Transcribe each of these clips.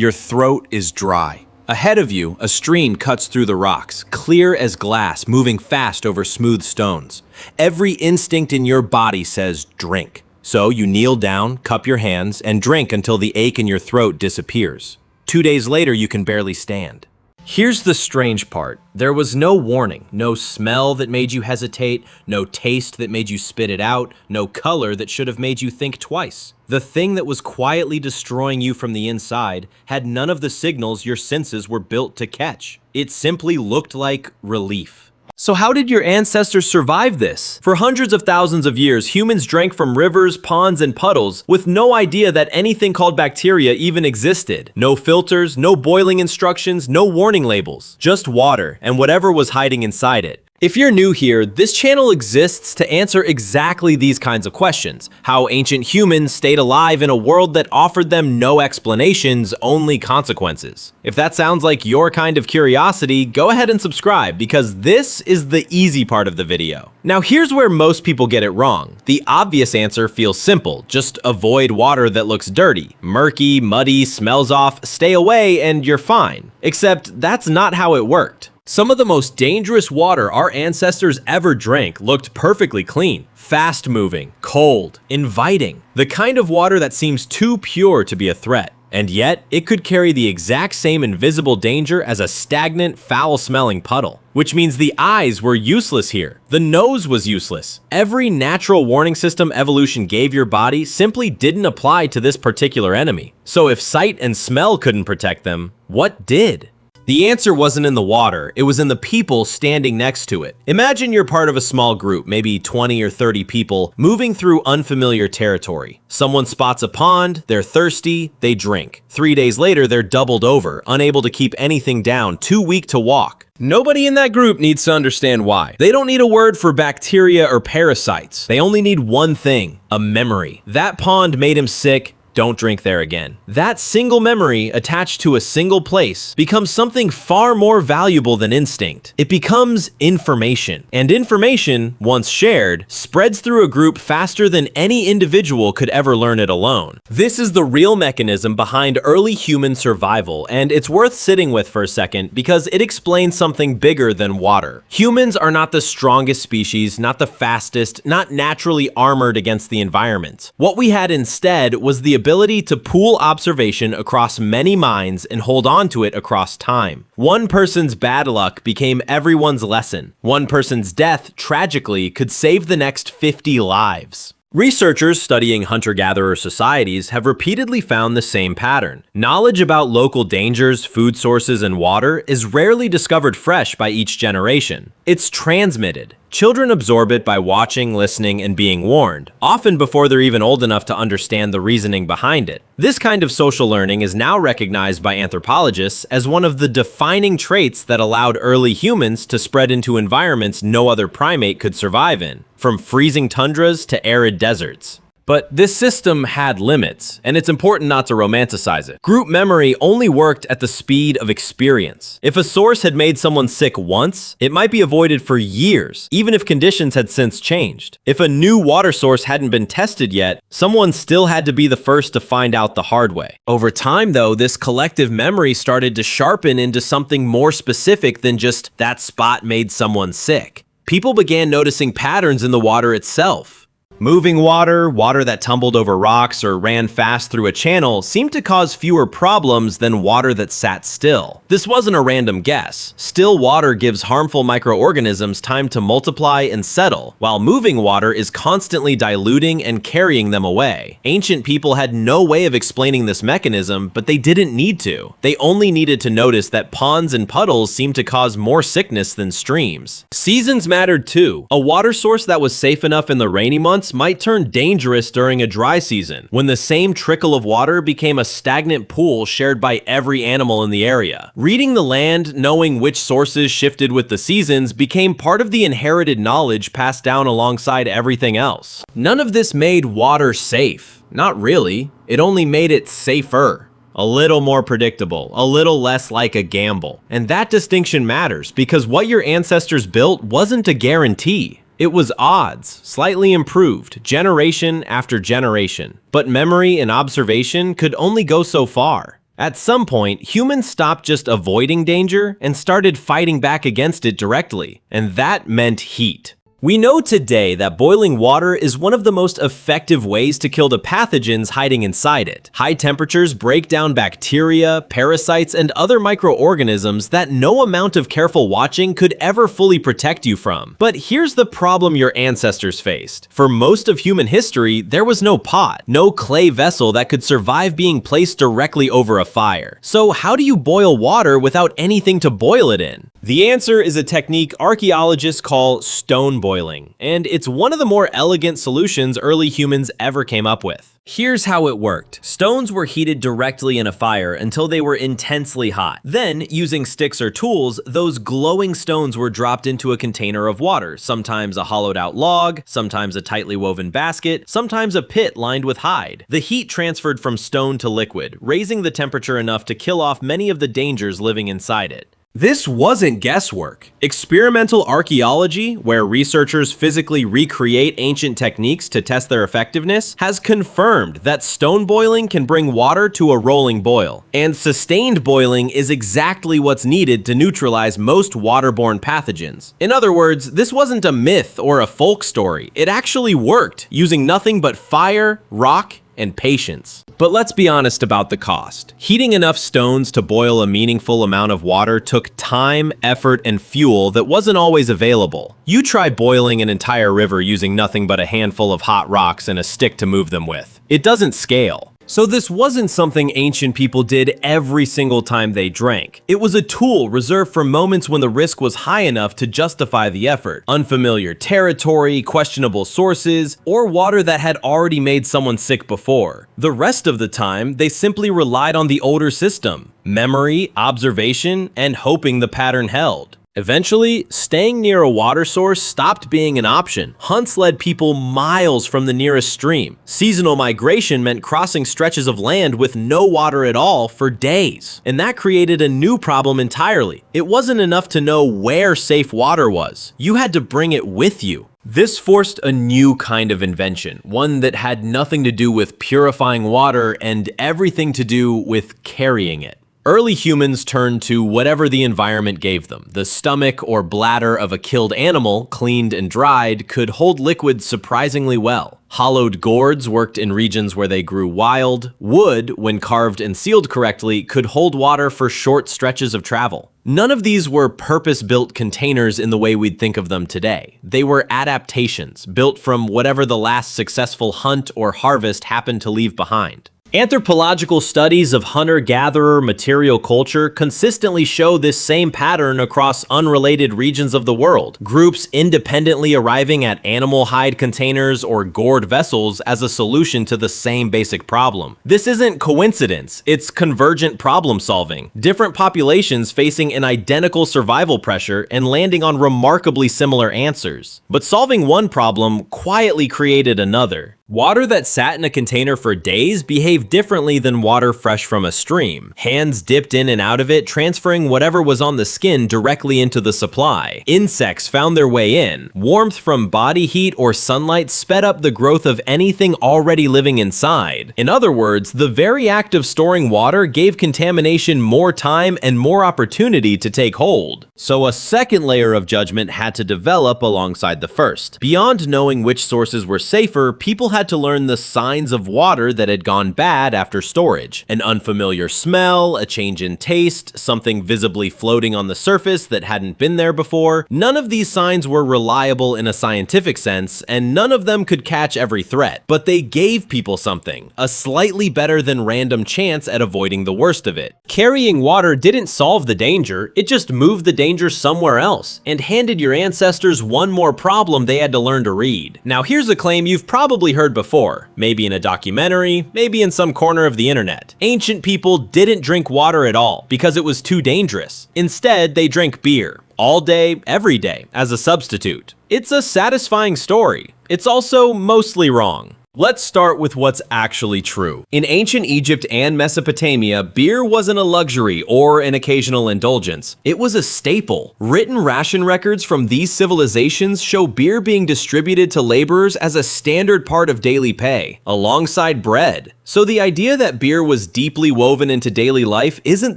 Your throat is dry. Ahead of you, a stream cuts through the rocks, clear as glass, moving fast over smooth stones. Every instinct in your body says drink. So you kneel down, cup your hands, and drink until the ache in your throat disappears. 2 days later, you can barely stand. Here's the strange part. There was no warning, no smell that made you hesitate, no taste that made you spit it out, no color that should have made you think twice. The thing that was quietly destroying you from the inside had none of the signals your senses were built to catch. It simply looked like relief. So how did your ancestors survive this? For hundreds of thousands of years, humans drank from rivers, ponds, and puddles with no idea that anything called bacteria even existed. No filters, no boiling instructions, no warning labels. Just water and whatever was hiding inside it. If you're new here, this channel exists to answer exactly these kinds of questions. How ancient humans stayed alive in a world that offered them no explanations, only consequences. If that sounds like your kind of curiosity, go ahead and subscribe because this is the easy part of the video. Now here's where most people get it wrong. The obvious answer feels simple. Just avoid water that looks dirty, murky, muddy, smells off, stay away, and you're fine. Except that's not how it worked. Some of the most dangerous water our ancestors ever drank looked perfectly clean, fast-moving, cold, inviting, the kind of water that seems too pure to be a threat. And yet, it could carry the exact same invisible danger as a stagnant, foul-smelling puddle. Which means the eyes were useless here. The nose was useless. Every natural warning system evolution gave your body simply didn't apply to this particular enemy. So if sight and smell couldn't protect them, what did? The answer wasn't in the water, it was in the people standing next to it. Imagine you're part of a small group, maybe 20 or 30 people, moving through unfamiliar territory. Someone spots a pond, they're thirsty, they drink. 3 days later, they're doubled over, unable to keep anything down, too weak to walk. Nobody in that group needs to understand why. They don't need a word for bacteria or parasites. They only need one thing, a memory. That pond made him sick. Don't drink there again. That single memory attached to a single place becomes something far more valuable than instinct. It becomes information. And information, once shared, spreads through a group faster than any individual could ever learn it alone. This is the real mechanism behind early human survival, and it's worth sitting with for a second because it explains something bigger than water. Humans are not the strongest species, not the fastest, not naturally armored against the environment. What we had instead was the ability to pool observation across many minds and hold on to it across time. One person's bad luck became everyone's lesson. One person's death, tragically, could save the next 50 lives. Researchers studying hunter-gatherer societies have repeatedly found the same pattern. Knowledge about local dangers, food sources, and water is rarely discovered fresh by each generation. It's transmitted. Children absorb it by watching, listening, and being warned, often before they're even old enough to understand the reasoning behind it. This kind of social learning is now recognized by anthropologists as one of the defining traits that allowed early humans to spread into environments no other primate could survive in, from freezing tundras to arid deserts. But this system had limits, and it's important not to romanticize it. Group memory only worked at the speed of experience. If a source had made someone sick once, it might be avoided for years, even if conditions had since changed. If a new water source hadn't been tested yet, someone still had to be the first to find out the hard way. Over time, though, this collective memory started to sharpen into something more specific than just that spot made someone sick. People began noticing patterns in the water itself. Moving water, water that tumbled over rocks or ran fast through a channel seemed to cause fewer problems than water that sat still. This wasn't a random guess. Still water gives harmful microorganisms time to multiply and settle, while moving water is constantly diluting and carrying them away. Ancient people had no way of explaining this mechanism, but they didn't need to. They only needed to notice that ponds and puddles seemed to cause more sickness than streams. Seasons mattered too. A water source that was safe enough in the rainy months might turn dangerous during a dry season, when the same trickle of water became a stagnant pool shared by every animal in the area. Reading the land, knowing which sources shifted with the seasons, became part of the inherited knowledge passed down alongside everything else. None of this made water safe. Not really. It only made it safer. A little more predictable, a little less like a gamble. And that distinction matters because what your ancestors built wasn't a guarantee. It was odds, slightly improved, generation after generation. But memory and observation could only go so far. At some point, humans stopped just avoiding danger and started fighting back against it directly, and that meant heat. We know today that boiling water is one of the most effective ways to kill the pathogens hiding inside it. High temperatures break down bacteria, parasites, and other microorganisms that no amount of careful watching could ever fully protect you from. But here's the problem your ancestors faced. For most of human history, there was no pot, no clay vessel that could survive being placed directly over a fire. So how do you boil water without anything to boil it in? The answer is a technique archaeologists call stone boiling, and it's one of the more elegant solutions early humans ever came up with. Here's how it worked. Stones were heated directly in a fire until they were intensely hot. Then, using sticks or tools, those glowing stones were dropped into a container of water, sometimes a hollowed out log, sometimes a tightly woven basket, sometimes a pit lined with hide. The heat transferred from stone to liquid, raising the temperature enough to kill off many of the dangers living inside it. This wasn't guesswork. Experimental archaeology, where researchers physically recreate ancient techniques to test their effectiveness, has confirmed that stone boiling can bring water to a rolling boil. And sustained boiling is exactly what's needed to neutralize most waterborne pathogens. In other words, this wasn't a myth or a folk story. It actually worked, using nothing but fire, rock, and patience. But let's be honest about the cost. Heating enough stones to boil a meaningful amount of water took time, effort, and fuel that wasn't always available. You try boiling an entire river using nothing but a handful of hot rocks and a stick to move them with. It doesn't scale. So this wasn't something ancient people did every single time they drank. It was a tool reserved for moments when the risk was high enough to justify the effort. Unfamiliar territory, questionable sources, or water that had already made someone sick before. The rest of the time, they simply relied on the older system: memory, observation, and hoping the pattern held. Eventually, staying near a water source stopped being an option. Hunts led people miles from the nearest stream. Seasonal migration meant crossing stretches of land with no water at all for days. And that created a new problem entirely. It wasn't enough to know where safe water was. You had to bring it with you. This forced a new kind of invention, one that had nothing to do with purifying water and everything to do with carrying it. Early humans turned to whatever the environment gave them. The stomach or bladder of a killed animal, cleaned and dried, could hold liquids surprisingly well. Hollowed gourds worked in regions where they grew wild. Wood, when carved and sealed correctly, could hold water for short stretches of travel. None of these were purpose-built containers in the way we'd think of them today. They were adaptations, built from whatever the last successful hunt or harvest happened to leave behind. Anthropological studies of hunter-gatherer material culture consistently show this same pattern across unrelated regions of the world. Groups independently arriving at animal hide containers or gourd vessels as a solution to the same basic problem. This isn't coincidence, it's convergent problem solving. Different populations facing an identical survival pressure and landing on remarkably similar answers. But solving one problem quietly created another. Water that sat in a container for days behaved differently than water fresh from a stream. Hands dipped in and out of it, transferring whatever was on the skin directly into the supply. Insects found their way in. Warmth from body heat or sunlight sped up the growth of anything already living inside. In other words, the very act of storing water gave contamination more time and more opportunity to take hold. So a second layer of judgment had to develop alongside the first. Beyond knowing which sources were safer, people had to learn the signs of water that had gone bad after storage. An unfamiliar smell, a change in taste, something visibly floating on the surface that hadn't been there before. None of these signs were reliable in a scientific sense, and none of them could catch every threat. But they gave people something, a slightly better than random chance at avoiding the worst of it. Carrying water didn't solve the danger, it just moved the danger somewhere else, and handed your ancestors one more problem they had to learn to read. Now here's a claim you've probably heard before, maybe in a documentary, maybe in some corner of the internet. Ancient people didn't drink water at all because it was too dangerous. Instead, they drank beer, all day, every day, as a substitute. It's a satisfying story. It's also mostly wrong. Let's start with what's actually true. In ancient Egypt and Mesopotamia, beer wasn't a luxury or an occasional indulgence. It was a staple. Written ration records from these civilizations show beer being distributed to laborers as a standard part of daily pay, alongside bread. So the idea that beer was deeply woven into daily life isn't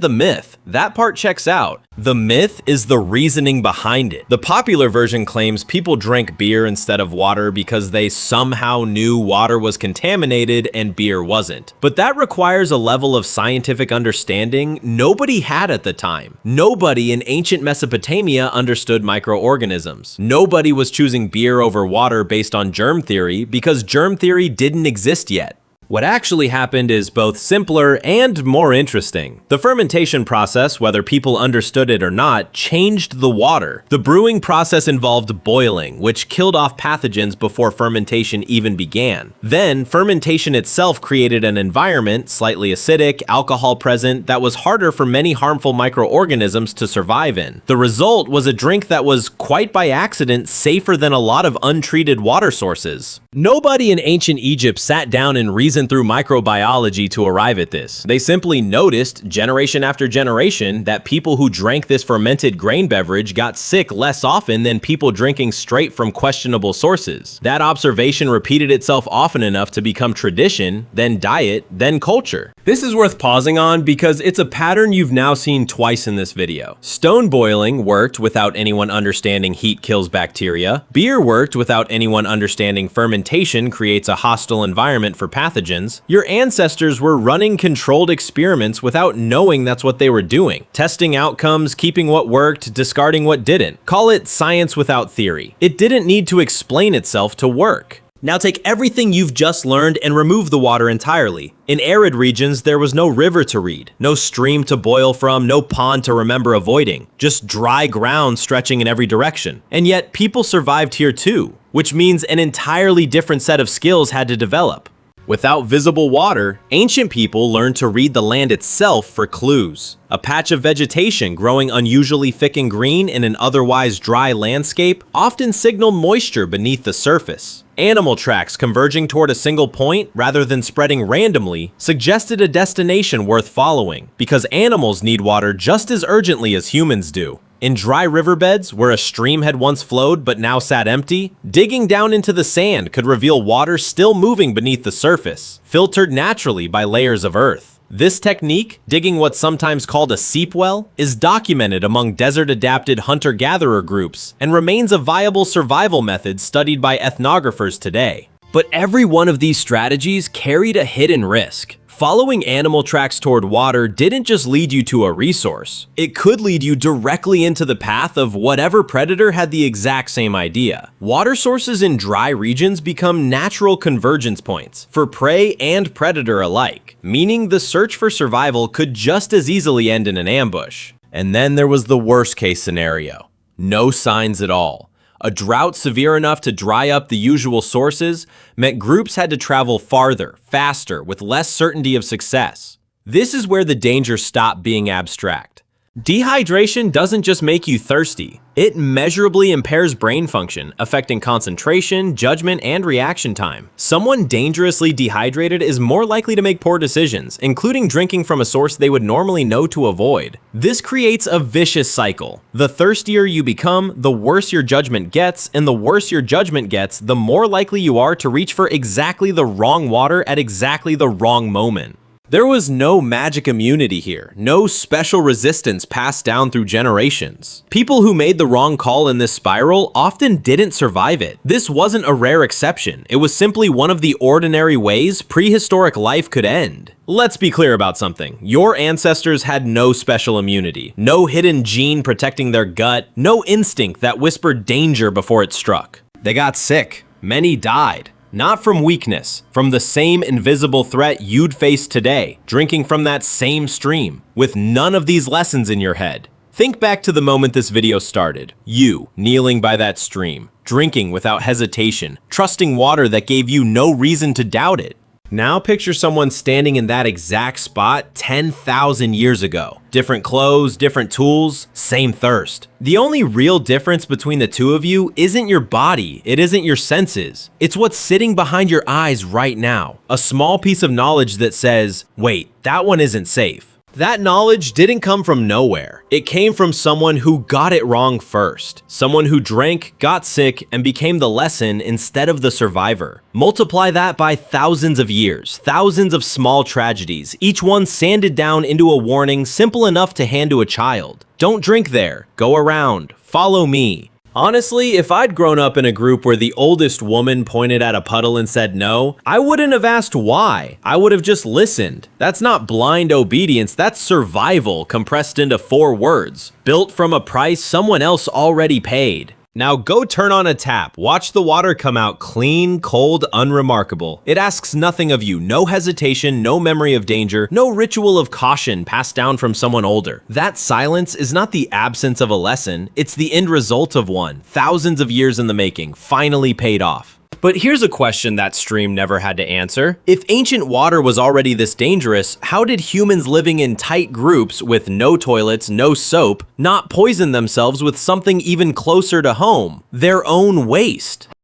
the myth. That part checks out. The myth is the reasoning behind it. The popular version claims people drank beer instead of water because they somehow knew water was contaminated and beer wasn't. But that requires a level of scientific understanding nobody had at the time. Nobody in ancient Mesopotamia understood microorganisms. Nobody was choosing beer over water based on germ theory because germ theory didn't exist yet. What actually happened is both simpler and more interesting. The fermentation process, whether people understood it or not, changed the water. The brewing process involved boiling, which killed off pathogens before fermentation even began. Then, fermentation itself created an environment, slightly acidic, alcohol present, that was harder for many harmful microorganisms to survive in. The result was a drink that was, quite by accident, safer than a lot of untreated water sources. Nobody in ancient Egypt sat down and reasoned through microbiology to arrive at this. They simply noticed, generation after generation, that people who drank this fermented grain beverage got sick less often than people drinking straight from questionable sources. That observation repeated itself often enough to become tradition, then diet, then culture. This is worth pausing on because it's a pattern you've now seen twice in this video. Stone boiling worked without anyone understanding heat kills bacteria. Beer worked without anyone understanding fermentation creates a hostile environment for pathogens. Your ancestors were running controlled experiments without knowing that's what they were doing. Testing outcomes, keeping what worked, discarding what didn't. Call it science without theory. It didn't need to explain itself to work. Now take everything you've just learned and remove the water entirely. In arid regions, there was no river to read, no stream to boil from, no pond to remember avoiding, just dry ground stretching in every direction. And yet people survived here too, which means an entirely different set of skills had to develop. Without visible water, ancient people learned to read the land itself for clues. A patch of vegetation growing unusually thick and green in an otherwise dry landscape often signaled moisture beneath the surface. Animal tracks converging toward a single point rather than spreading randomly suggested a destination worth following, because animals need water just as urgently as humans do. In dry riverbeds, where a stream had once flowed but now sat empty, digging down into the sand could reveal water still moving beneath the surface, filtered naturally by layers of earth. This technique, digging what's sometimes called a seep well, is documented among desert-adapted hunter-gatherer groups and remains a viable survival method studied by ethnographers today. But every one of these strategies carried a hidden risk. Following animal tracks toward water didn't just lead you to a resource. It could lead you directly into the path of whatever predator had the exact same idea. Water sources in dry regions become natural convergence points for prey and predator alike, meaning the search for survival could just as easily end in an ambush. And then there was the worst case scenario. No signs at all. A drought severe enough to dry up the usual sources meant groups had to travel farther, faster, with less certainty of success. This is where the danger stopped being abstract. Dehydration doesn't just make you thirsty. It measurably impairs brain function, affecting concentration, judgment, and reaction time. Someone dangerously dehydrated is more likely to make poor decisions, including drinking from a source they would normally know to avoid. This creates a vicious cycle. The thirstier you become, the worse your judgment gets, and the worse your judgment gets, the more likely you are to reach for exactly the wrong water at exactly the wrong moment. There was no magic immunity here, no special resistance passed down through generations. People who made the wrong call in this spiral often didn't survive it. This wasn't a rare exception. It was simply one of the ordinary ways prehistoric life could end. Let's be clear about something. Your ancestors had no special immunity, no hidden gene protecting their gut, no instinct that whispered danger before it struck. They got sick. Many died. Not from weakness, from the same invisible threat you'd face today, drinking from that same stream, with none of these lessons in your head. Think back to the moment this video started. You, kneeling by that stream, drinking without hesitation, trusting water that gave you no reason to doubt it. Now picture someone standing in that exact spot 10,000 years ago. Different clothes, different tools, same thirst. The only real difference between the two of you isn't your body, it isn't your senses. It's what's sitting behind your eyes right now. A small piece of knowledge that says, wait, that one isn't safe. That knowledge didn't come from nowhere. It came from someone who got it wrong first. Someone who drank, got sick, and became the lesson instead of the survivor. Multiply that by thousands of years, thousands of small tragedies, each one sanded down into a warning simple enough to hand to a child. Don't drink there. Go around. Follow me. Honestly, if I'd grown up in a group where the oldest woman pointed at a puddle and said no, I wouldn't have asked why. I would have just listened. That's not blind obedience, that's survival compressed into 4 words, built from a price someone else already paid. Now go turn on a tap, watch the water come out clean, cold, unremarkable. It asks nothing of you, no hesitation, no memory of danger, no ritual of caution passed down from someone older. That silence is not the absence of a lesson, it's the end result of one, thousands of years in the making, finally paid off. But here's a question that stream never had to answer. If ancient water was already this dangerous, how did humans living in tight groups with no toilets, no soap, not poison themselves with something even closer to home, their own waste?